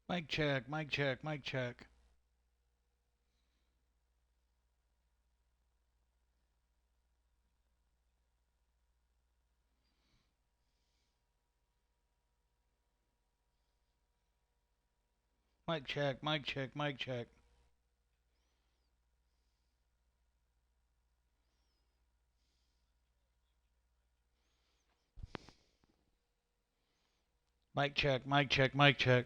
Mic check, mic check, mic check. Mic check, mic check, mic check. Mic check, mic check, mic check.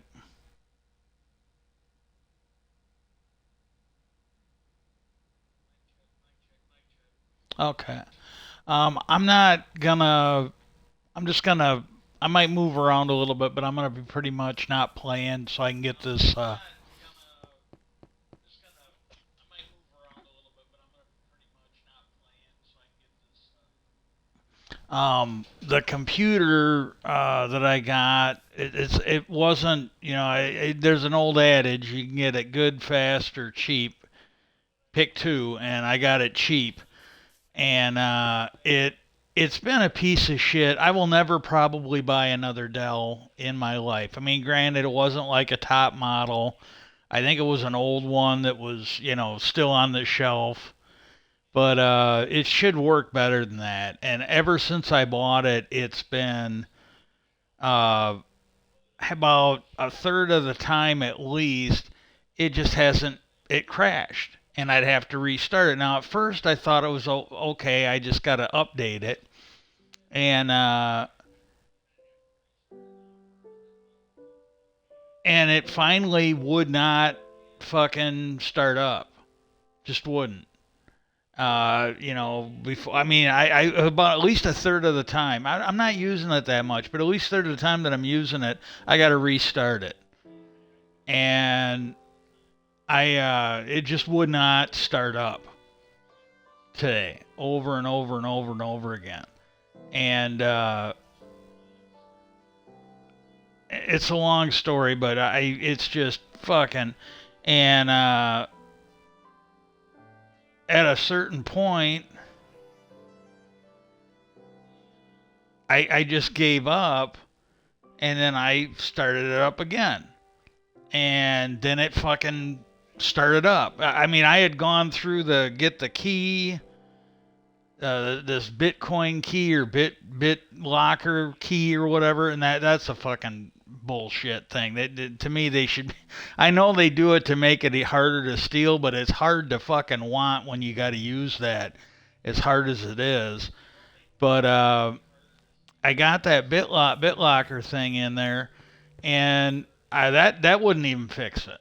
Okay. I'm not gonna. I'm just gonna. I might move around a little bit, but I'm gonna be pretty much not playing so I can get this. The computer that I got, it wasn't. There's an old adage: you can get it good, fast, or cheap. Pick two, and I got it cheap. And it's been a piece of shit. I will never probably buy another Dell in my life. I mean, granted, it wasn't like a top model. I think it was an old one that was, still on the shelf. But it should work better than that. And ever since I bought it, it's been uh, about a third of the time at least, it just hasn't, it crashed. And I'd have to restart it. Now, at first, I thought it was okay. I just got to update it. And and it finally would not fucking start up. Just wouldn't. Before I mean, I about at least a third of the time. I'm not using it that much, but at least a third of the time that I'm using it, I got to restart it, and it just would not start up today, over and over and over and over again, and it's a long story, but it's just fucking, and at a certain point, I just gave up, and then I started it up again, and then it fucking started up. I mean, I had gone through the get the key, this Bitcoin key or bit locker key or whatever, and that's a fucking bullshit thing. To me, they should. I know they do it to make it harder to steal, but it's hard to fucking want when you got to use that. As hard as it is, but I got that BitLocker thing in there, and that wouldn't even fix it.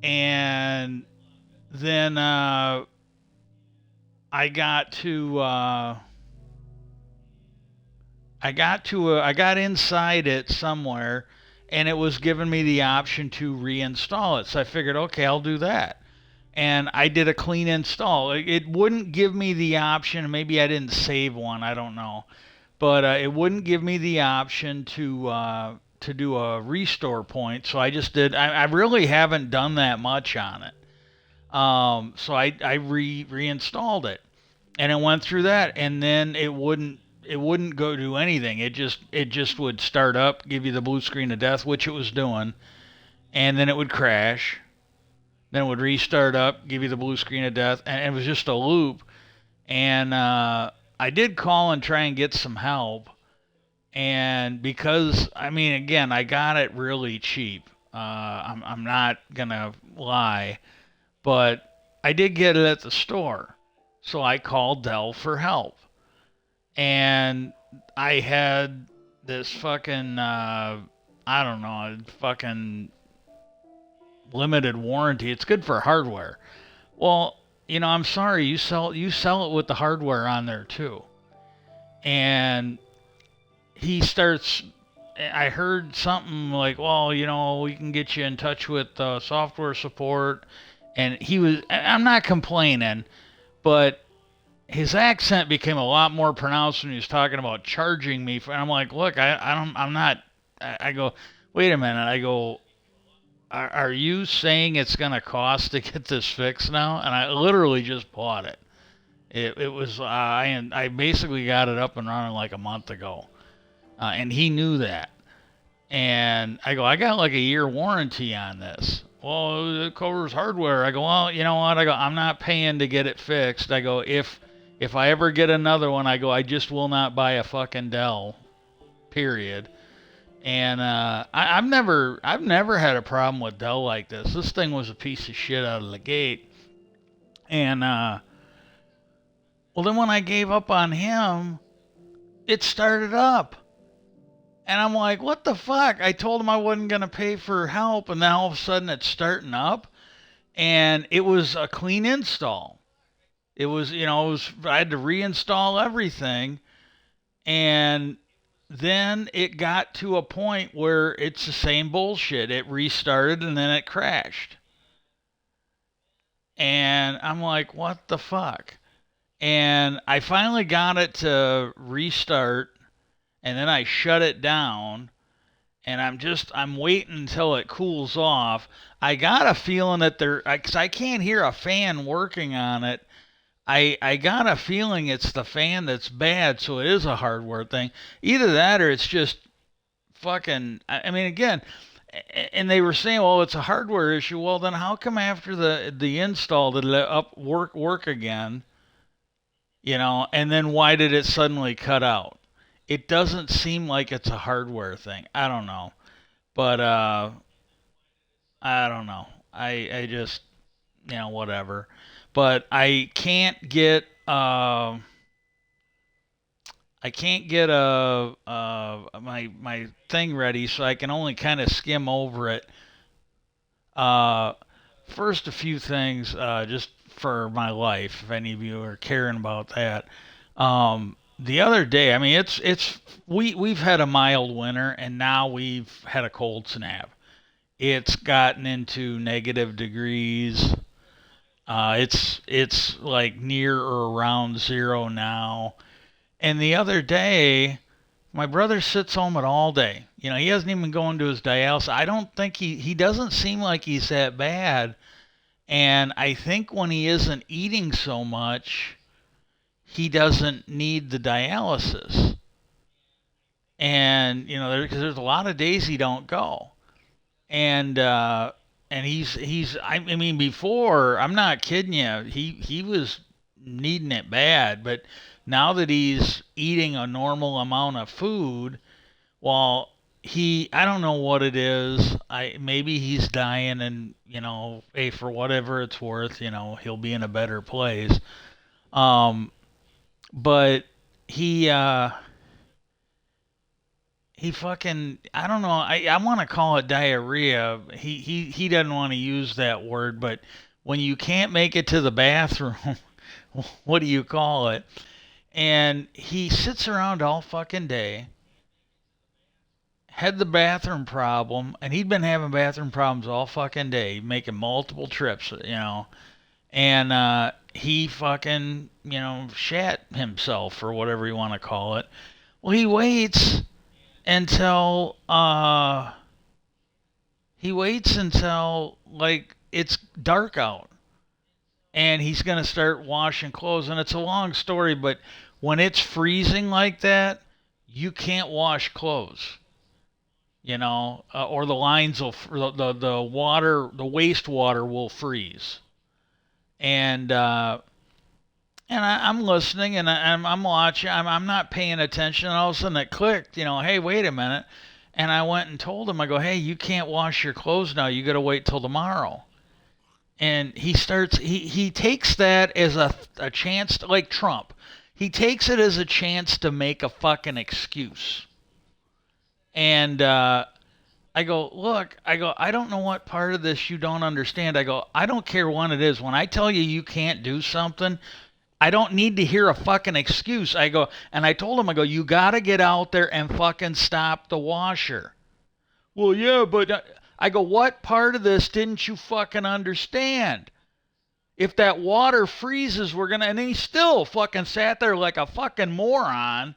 And then I got to I got inside it somewhere, and it was giving me the option to reinstall it. So I figured, okay, I'll do that. And I did a clean install. It wouldn't give me the option. Maybe I didn't save one. I don't know, but it wouldn't give me the option to do a restore point. So I just did. I really haven't done that much on it. So I reinstalled it, and it went through that, and then it wouldn't go do anything. It just would start up, give you the blue screen of death, which it was doing, and then it would crash. Then it would restart up, give you the blue screen of death, and it was just a loop. And I did call and try and get some help, and because I mean, again, I got it really cheap. I'm not gonna lie, but I did get it at the store, so I called Dell for help, and I had this fucking I don't know, fucking limited warranty. It's good for hardware. Well, I'm sorry, you sell it with the hardware on there too. And he starts I heard something like, well, we can get you in touch with software support. And I'm not complaining, but his accent became a lot more pronounced when he was talking about charging me for, and I'm like, look, I don't, I'm not, I go, wait a minute. I go, are you saying it's going to cost to get this fixed now? And I literally just bought it. It was, I basically got it up and running like a month ago. And he knew that. And I go, I got like a year warranty on this. Well, it covers hardware. I go, well, you know what? I go, I'm not paying to get it fixed. I go, if I ever get another one, I go, I just will not buy a fucking Dell. Period. And I've never had a problem with Dell like this. This thing was a piece of shit out of the gate. And well, then when I gave up on him, it started up. And I'm like, what the fuck? I told him I wasn't going to pay for help, and then all of a sudden it's starting up. And it was a clean install. It was, I had to reinstall everything. And then it got to a point where it's the same bullshit. It restarted and then it crashed. And I'm like, what the fuck? And I finally got it to restart, and then I shut it down, and I'm waiting until it cools off. I got a feeling that because I can't hear a fan working on it. I got a feeling it's the fan that's bad, so it is a hardware thing. Either that or it's just fucking. I mean, again, and they were saying, well, it's a hardware issue. Well, then how come after the install did it work again? And then why did it suddenly cut out? It doesn't seem like it's a hardware thing. I don't know, but I don't know. I just whatever. But I can't get my thing ready, so I can only kind of skim over it. Uh, First, a few things just for my life, if any of you are caring about that. The other day, I mean, we've had a mild winter, and now we've had a cold snap. It's gotten into negative degrees. It's like near or around zero now. And the other day, my brother sits home at all day. He hasn't even gone to his dialysis. I don't think he doesn't seem like he's that bad. And I think when he isn't eating so much, he doesn't need the dialysis. And because there's a lot of days he don't go. And he's I mean, before, I'm not kidding you, he was needing it bad, but now that he's eating a normal amount of food, well, I don't know what it is. Maybe he's dying, and hey, for whatever it's worth, he'll be in a better place. Um, but he he fucking, I don't know. I want to call it diarrhea. He doesn't want to use that word, but when you can't make it to the bathroom, what do you call it? And he sits around all fucking day. Had the bathroom problem, and he'd been having bathroom problems all fucking day, making multiple trips. And he fucking, shat himself, or whatever you want to call it. Well, until he waits until like it's dark out, and he's gonna start washing clothes. And it's a long story, but when it's freezing like that, you can't wash clothes. Or the lines will the water, the wastewater will freeze. And I'm listening, and I'm watching. I'm not paying attention. And all of a sudden it clicked. Hey, wait a minute. And I went and told him. I go, hey, you can't wash your clothes now. You got to wait till tomorrow. And he takes that as a chance to, like Trump. He takes it as a chance to make a fucking excuse. And I go, look, I don't know what part of this you don't understand. I go, I don't care what it is. When I tell you can't do something, I don't need to hear a fucking excuse. I go, and I told him, I go, you got to get out there and fucking stop the washer. Well, yeah, but I go, what part of this didn't you fucking understand? If that water freezes, and he still fucking sat there like a fucking moron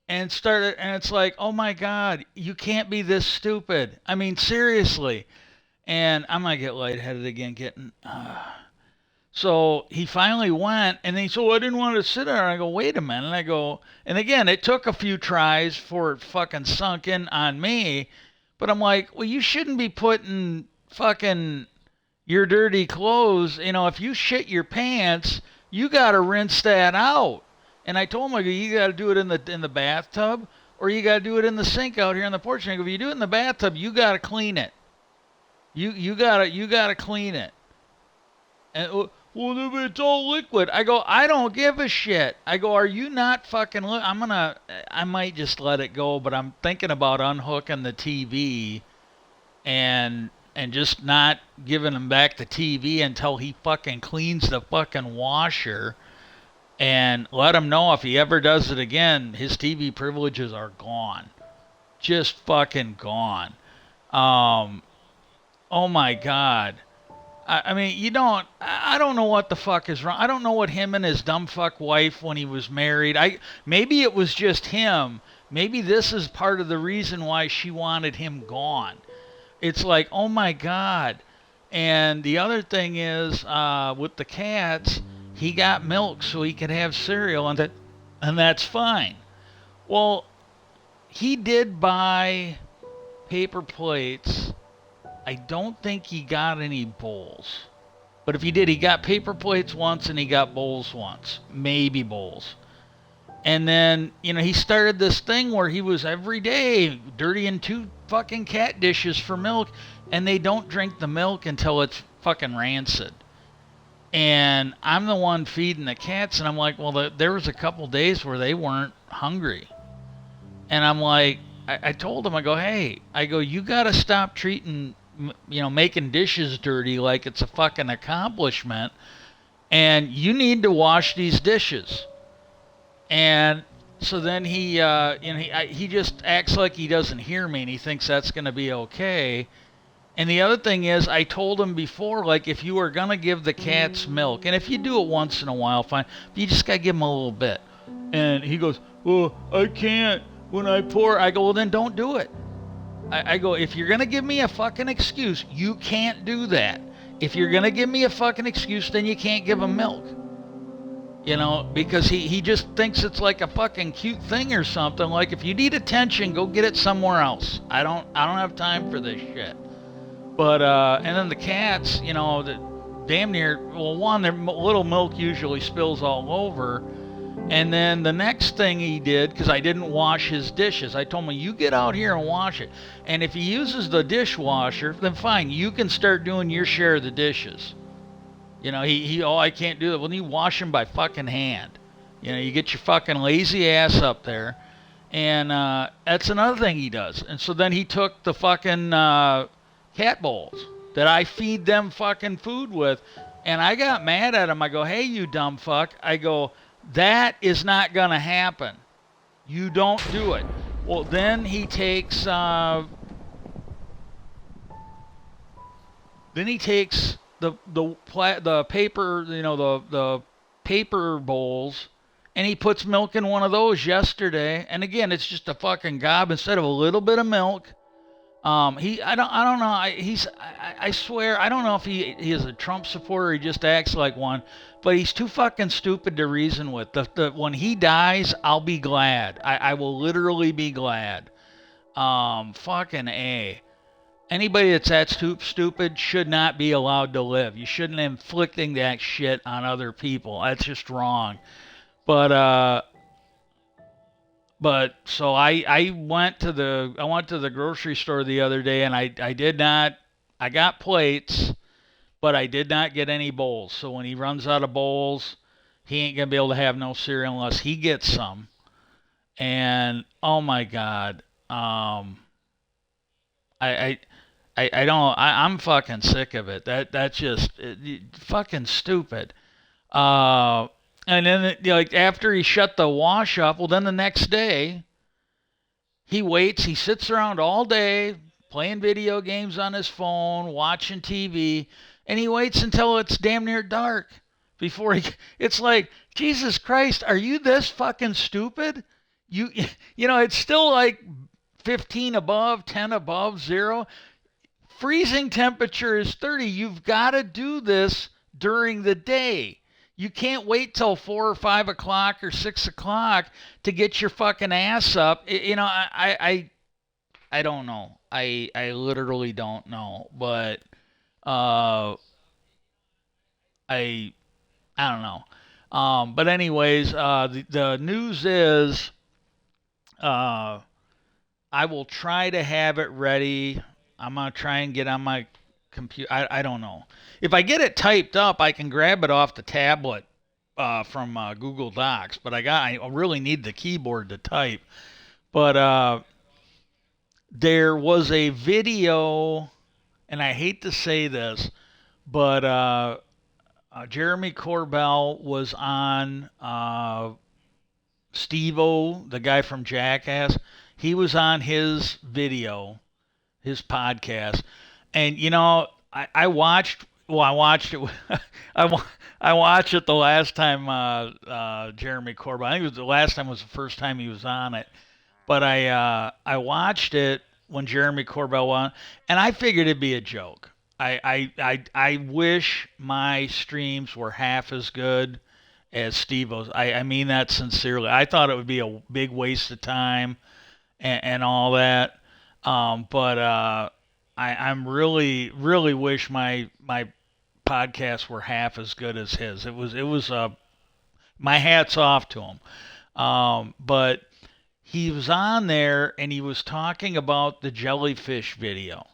and started, and it's like, oh my God, you can't be this stupid. I mean, seriously. And I might get lightheaded again, So he finally went, and he said, "Oh, I didn't want to sit there." I go, "Wait a minute." I go, and again, it took a few tries for it fucking sunk in on me. But I'm like, well, you shouldn't be putting fucking your dirty clothes. If you shit your pants, you gotta rinse that out. And I told him, I go, you gotta do it in the bathtub, or you gotta do it in the sink out here on the porch. And I go, if you do it in the bathtub, you gotta clean it. You gotta clean it. And well, if it's all liquid, I go, I don't give a shit. I go, are you not fucking? I might just let it go, but I'm thinking about unhooking the TV and just not giving him back the TV until he fucking cleans the fucking washer, and let him know if he ever does it again, his TV privileges are gone, just fucking gone. Um, oh my god. I mean, I don't know what the fuck is wrong. I don't know what him and his dumb fuck wife when he was married. Maybe it was just him. Maybe this is part of the reason why she wanted him gone. It's like, oh my god. And the other thing is, with the cats, he got milk so he could have cereal, and that's fine. Well, he did buy paper plates. I don't think he got any bowls. But if he did, he got paper plates once and he got bowls once. Maybe bowls. And then, he started this thing where he was every day dirtying 2 fucking cat dishes for milk, and they don't drink the milk until it's fucking rancid. And I'm the one feeding the cats, and I'm like, well, there was a couple days where they weren't hungry. And I'm like, I told him, I go, hey, you gotta stop treating, making dishes dirty like it's a fucking accomplishment, and you need to wash these dishes. And so then he just acts like he doesn't hear me, and he thinks that's gonna be okay. And the other thing is, I told him before, like, if you are gonna give the cats milk, and if you do it once in a while, fine, but you just gotta give them a little bit. And he goes, well, I can't. When I pour, I go, well, then don't do it. I go, if you're going to give me a fucking excuse, you can't do that. If you're going to give me a fucking excuse, then you can't give him milk. Because he just thinks it's like a fucking cute thing or something. Like, if you need attention, go get it somewhere else. I don't have time for this shit. But, and then the cats, the damn near, well, one, their little milk usually spills all over. And then the next thing he did, because I didn't wash his dishes, I told him, you get out here and wash it. And if he uses the dishwasher, then fine, you can start doing your share of the dishes. I can't do that. Well, you wash them by fucking hand. You get your fucking lazy ass up there. And that's another thing he does. And so then he took the fucking cat bowls that I feed them fucking food with. And I got mad at him. I go, hey, you dumb fuck. I go, that is not going to happen. You don't do it. Well, then he takes the paper, the paper bowls, and he puts milk in one of those yesterday. And again, it's just a fucking gob instead of a little bit of milk. I don't know. I swear, I don't know if he is a Trump supporter or he just acts like one, but he's too fucking stupid to reason with. When he dies, I'll be glad. I will literally be glad. Fucking A. Anybody that's that stupid should not be allowed to live. You shouldn't be inflicting that shit on other people. That's just wrong. But so I went to the grocery store the other day, and I got plates, but I did not get any bowls. So when he runs out of bowls, he ain't gonna be able to have no cereal unless he gets some. And oh my god, I I'm fucking sick of it. That's just fucking stupid. Uh, and then like after he shut the wash up, well then the next day he waits. He sits around all day playing video games on his phone, watching TV, and he waits until it's damn near dark before he. It's like, Jesus Christ, are you this fucking stupid? You it's still like 15 above, 10 above zero. Freezing temperature is 30. You've got to do this during the day. You can't wait till 4 or 5 o'clock or 6 o'clock to get your fucking ass up. I don't know. I literally don't know, but uh, I I don't know. But anyways, the news is uh, I will try to have it ready. I'm gonna try and get on my computer. I don't know. If I get it typed up, I can grab it off the tablet from Google Docs. But I really need the keyboard to type. But there was a video, and I hate to say this, but Jeremy Corbell was on Steve-O, the guy from Jackass. He was on his video, his podcast, and I watched. Well, I watched it. I, I watched it the last time Jeremy Corbell. I think it was the last time was the first time he was on it. But I watched it when Jeremy Corbell won, and I figured it'd be a joke. I wish my streams were half as good as Steve-O's. I mean that sincerely. I thought it would be a big waste of time and all that. But I'm really wish my podcasts were half as good as his. It was my hat's off to him. But he was on there and he was talking about the Jellyfish video.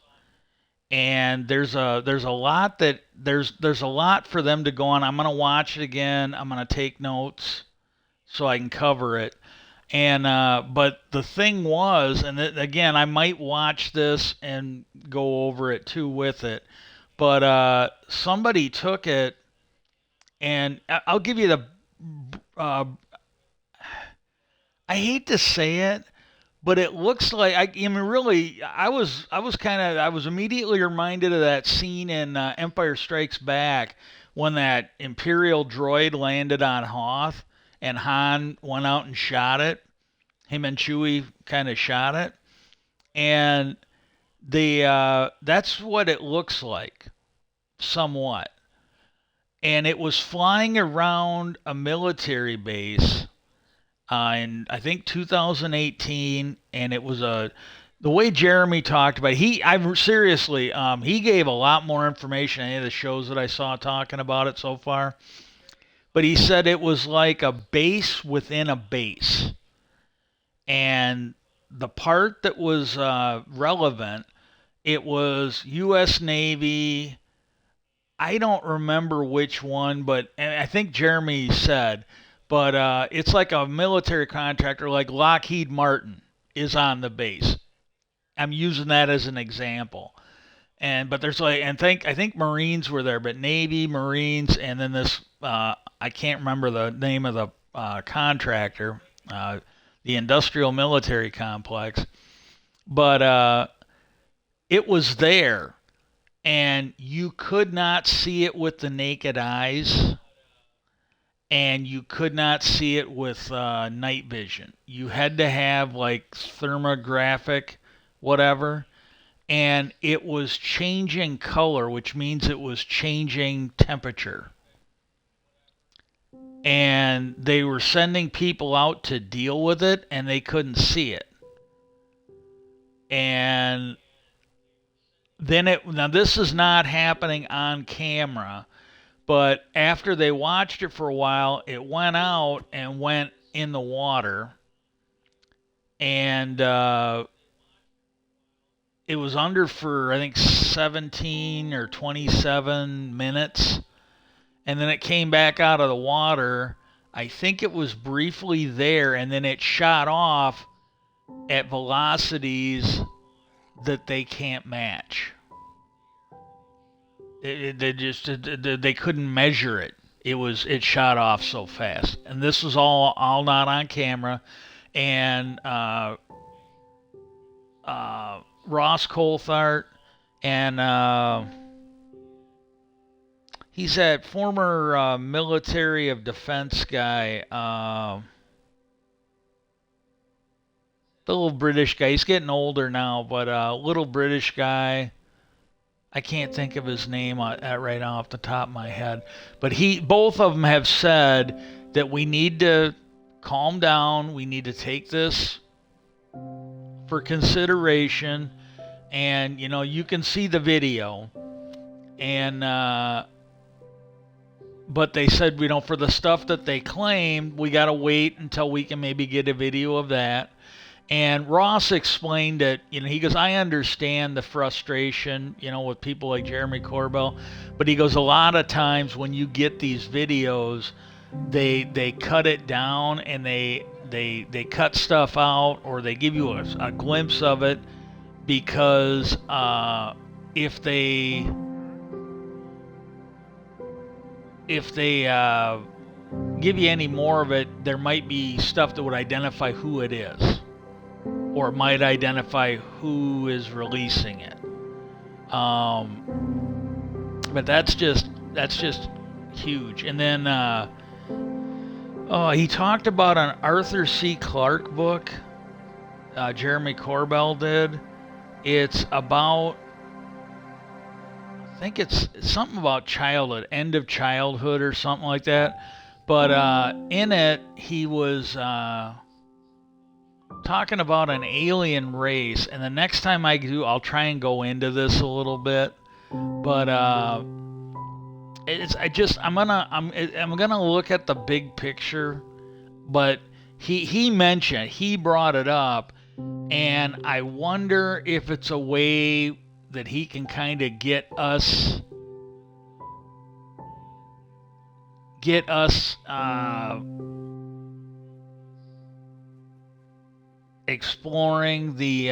And there's a lot that there's a lot for them to go on. I'm gonna watch it again. I'm gonna take notes so I can cover it. And but the thing was, and again, I might watch this and go over it too with it. But somebody took it, and I'll give you the. I hate to say it, but it looks like I mean, really, I was immediately reminded of that scene in Empire Strikes Back when that Imperial droid landed on Hoth and Han went out and shot it. Him and Chewie kind of shot it, and the that's what it looks like, somewhat. And it was flying around a military base in I think 2018, and it was the way Jeremy talked about it, I seriously he gave a lot more information than any of the shows that I saw talking about it so far. But he said it was like a base within a base, and the part that was relevant, it was U.S. Navy. I don't remember which one, but and I think Jeremy said, but it's like a military contractor, like Lockheed Martin is on the base. I'm using that as an example. And but there's like, and I think Marines were there, but Navy, Marines, and then this I can't remember the name of the contractor, the industrial military complex, but it was there, and you could not see it with the naked eyes, and you could not see it with night vision. You had to have like thermographic, whatever, and it was changing color, which means it was changing temperature. And they were sending people out to deal with it, and they couldn't see it. And then now this is not happening on camera, but after they watched it for a while, it went out and went in the water, and it was under for I think 17 or 27 minutes, and then it came back out of the water. I think it was briefly there, and then it shot off at velocities that they can't match. They couldn't measure it. It shot off so fast, and this was all not on camera. And Ross Coulthart and he's that former military of defense guy, the little British guy. He's getting older now, but little British guy. I can't think of his name right off the top of my head, but both of them have said that we need to calm down. We need to take this for consideration, and you can see the video, and but they said, for the stuff that they claimed, we got to wait until we can maybe get a video of that. And Ross explained it. He goes, I understand the frustration, with people like Jeremy Corbell, but he goes, a lot of times when you get these videos, they cut it down, and they cut stuff out, or they give you a glimpse of it, because if they give you any more of it, there might be stuff that would identify who it is, or it might identify who is releasing it. But that's just huge. And then he talked about an Arthur C. Clarke book. Jeremy Corbell did. It's about, I think it's something about childhood, end of childhood or something like that. But in it, he was talking about an alien race. And the next time I do, I'll try and go into this a little bit. But I'm gonna look at the big picture. But he brought it up, and I wonder if it's a way that he can kind of get us exploring the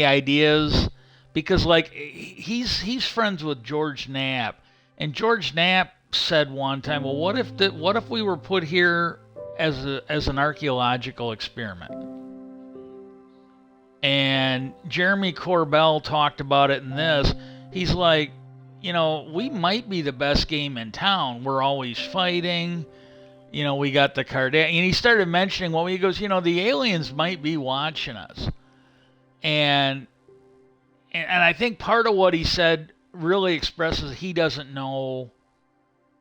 ideas, because like he's friends with George Knapp, and George Knapp said one time, well, what if we were put here as an archaeological experiment? And Jeremy Corbell talked about it in this. He's like, we might be the best game in town. We're always fighting. We got the Kardashians. And he started mentioning, he goes, the aliens might be watching us. And I think part of what he said really expresses he doesn't know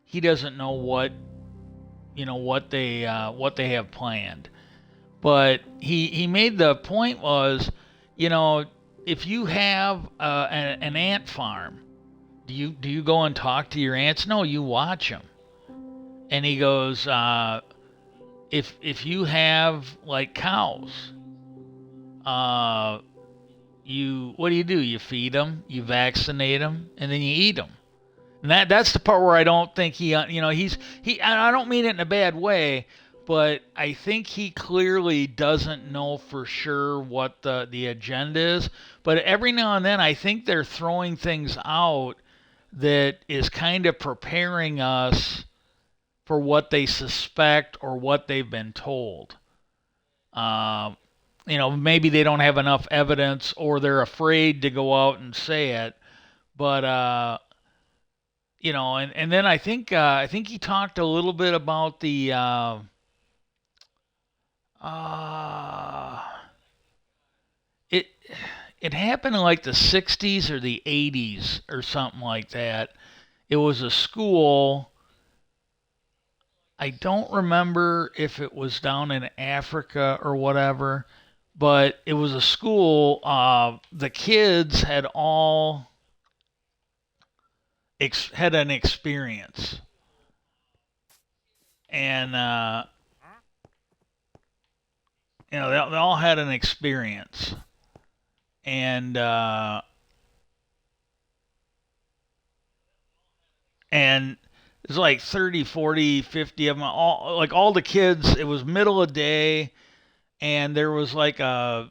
what they have planned. But he made the point was, if you have an ant farm, do you go and talk to your ants? No, you watch them. And he goes, if you have like cows, what do? You feed them, you vaccinate them, and then you eat them. And that's the part where I don't think he I don't mean it in a bad way, but I think he clearly doesn't know for sure what the agenda is. But every now and then, I think they're throwing things out that is kind of preparing us for what they suspect or what they've been told. Maybe they don't have enough evidence, or they're afraid to go out and say it. But and then I think he talked a little bit about the it happened in like the 60s or the 80s or something like that. It was a school. I don't remember if it was down in Africa or whatever, but it was a school. The kids had all had an experience, and they all had an experience, and it's like 30, 40, 50 of them, all the kids. It was middle of the day, and there was like in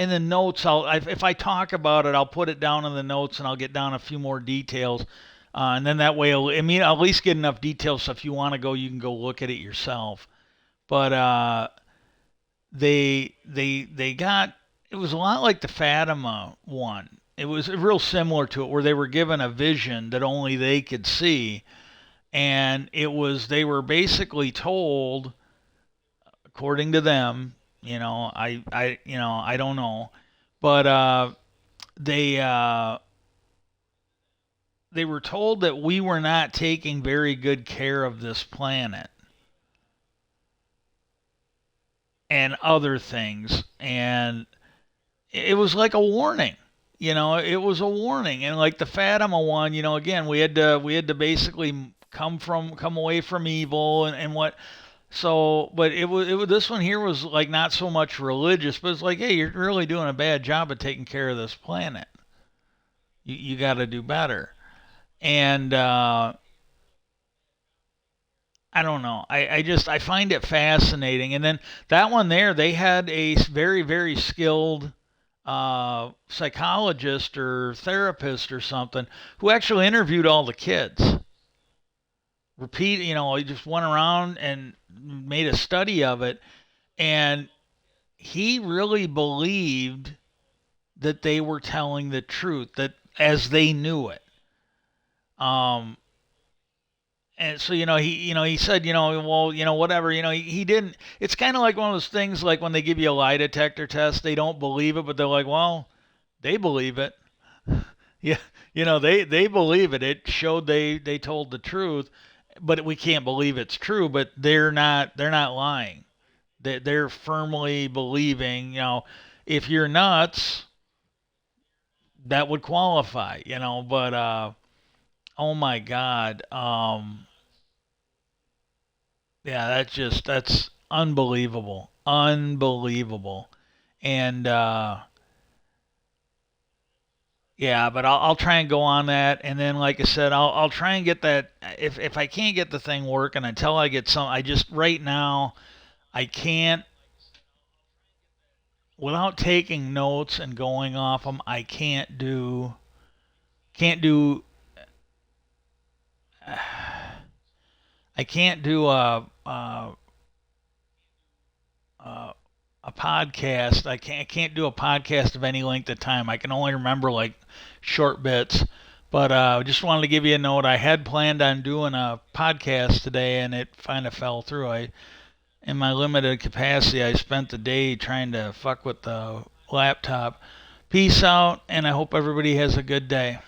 the notes, if I talk about it, I'll put it down in the notes, and I'll get down a few more details, and then that way, I'll at least get enough details so if you want to go, you can go look at it yourself. But they got, it was a lot like the Fatima one. It was real similar to it, where they were given a vision that only they could see, and they were basically told, according to them, I don't know, but they were told that we were not taking very good care of this planet and other things, and it was like a warning. It was a warning, and like the Fatima one, again, we had to basically come away from evil and what. So, but it was this one here was like not so much religious, but it's like, hey, you're really doing a bad job of taking care of this planet. You got to do better. And I don't know. I find it fascinating. And then that one there, they had a very very skilled psychologist or therapist or something who actually interviewed all the kids. He just went around and made a study of it, and he really believed that they were telling the truth, that as they knew it. Um, and so he said, well, whatever, he didn't. It's kind of like one of those things, like when they give you a lie detector test, they don't believe it, but they're like, well, they believe it. Yeah, they believe it. It showed they told the truth, but we can't believe it's true. But they're not lying. They're firmly believing. If you're nuts, that would qualify. But oh my God, yeah, that's unbelievable, unbelievable, and yeah, but I'll try and go on that, and then like I said, I'll try and get that. If I can't get the thing working until I get some, I just right now I can't without taking notes and going off them. I can't do I can't do uh, a podcast. I can't do a podcast of any length of time. I can only remember like short bits. But I just wanted to give you a note. I had planned on doing a podcast today, and it kind of fell through. In my limited capacity, I spent the day trying to fuck with the laptop. Peace out, and I hope everybody has a good day.